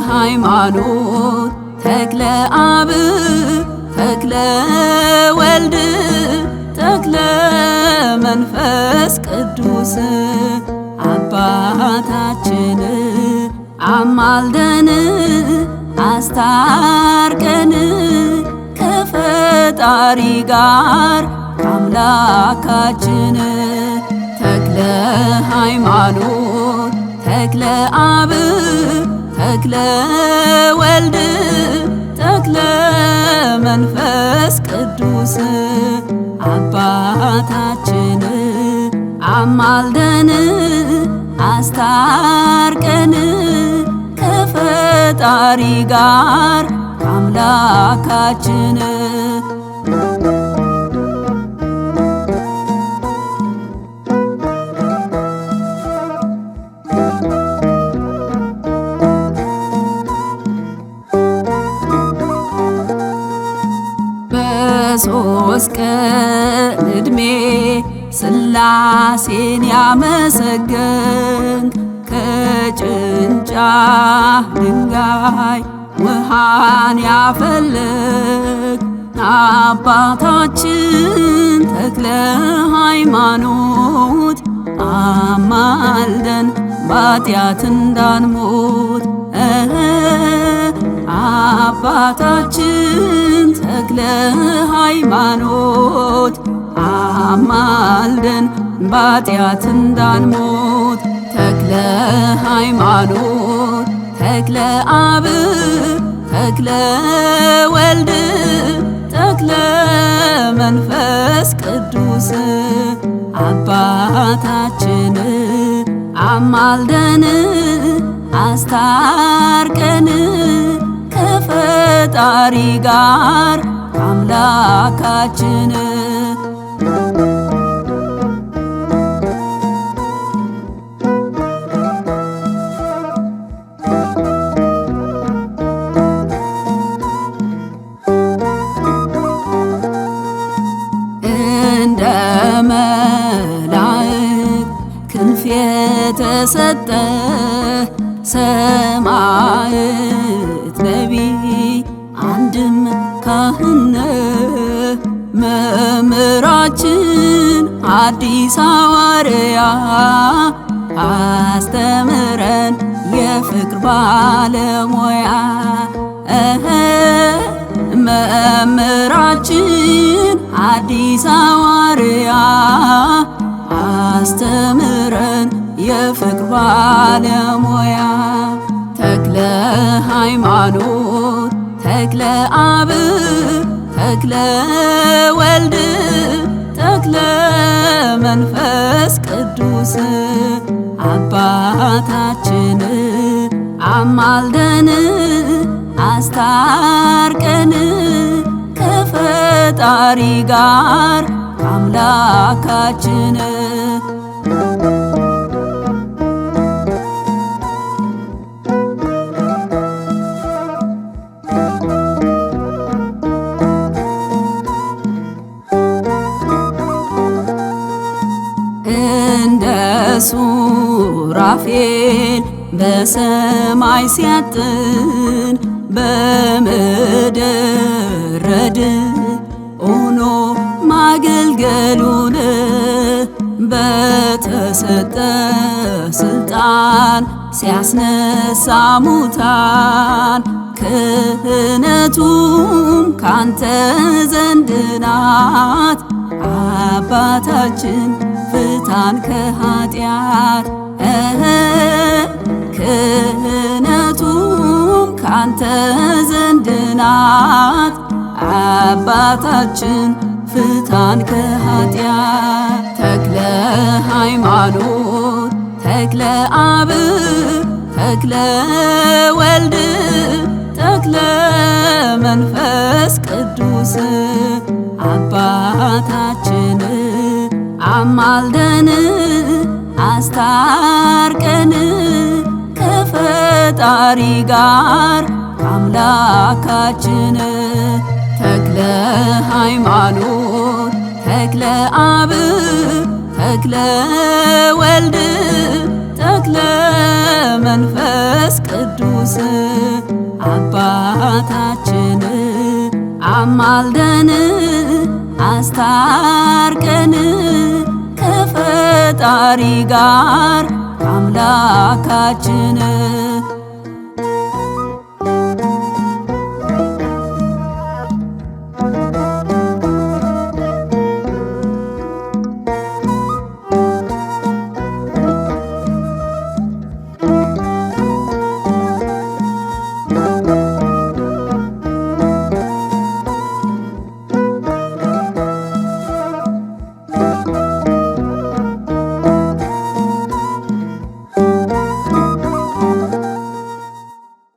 ሃይማኖት ተክለ አብ ተክለ ወልድ ተክለ መንፈስ ቅዱስ አባታችን አማልደን አስታርቀን ከፈጣሪ ጋር አምላካችን ተክለ ሃይማኖት ተክለ አብ ተክለ ወልድ ተክለ መንፈስ ቅዱስ አባታችን አማልደን አስታርቀን ከፈጣሪ ጋር አምላካችን በሶስት ቀን ዕድሜ ሥላሴን ያመሰገንክ ከጭንጫ ድንጋይ ውሃን ያፈለቅ አባታችን ተክለ ሃይማኖት አማልደን በኃጢአት እንዳንሞት አባታችን ተክለ ሃይማኖት አማልደን በኃጢአት እንዳንሞት ተክለ ሃይማኖት ተክለ አብ ተክለ ወልድ ተክለ መንፈስ ቅዱስ አባታችን አማልደን አስታርቀን ከፈጣሪ ጋር አምላካችን እንደ መላእክት ክንፍ የተሰጠ ሰማዕት ነቢይ አንድም ካህን መምህራችን ሐዲስ ሐዋርያ አስተምረን የፍቅር ባለሙያ መምህራችን ሐዲስ ሐዋርያ አስተምረን የፍቅር ባለሙያ ተክለ ሃይማኖት ተክለ አብ ተክለ ወልድ ተክለ መንፈስ ቅዱስ አባታችን አማልደን አስታርቀን ከፈጣሪ ጋር አምላካችን እንደ ሱራፌል በሰማይ ሲያጥን በምድር ረድእ ሆኖ ማገልገሉን በተሰጠ ስልጣን ሲያስነሳ ሙታን ክህነቱም ካንተ ዘንድ ናት አባታችን ፍታን ከኃጢአት ክህነቱም ካንተ ዘንድ ናት አባታችን ፍታን ከኃጢአት ተክለ ሃይማኖት ተክለ አብ ተክለ ወልድ ተክለ መንፈስ ቅዱስ አባታችን አማልደን አስታርቀን ከፈጣሪ ጋር አምላካችን ተክለ ሃይማኖት ተክለ አብ ተክለ ወልድ ተክለ መንፈስ ቅዱስ አባታችን አማልደን አስታርቀን ከፈጣሪ ጋር አምላካችን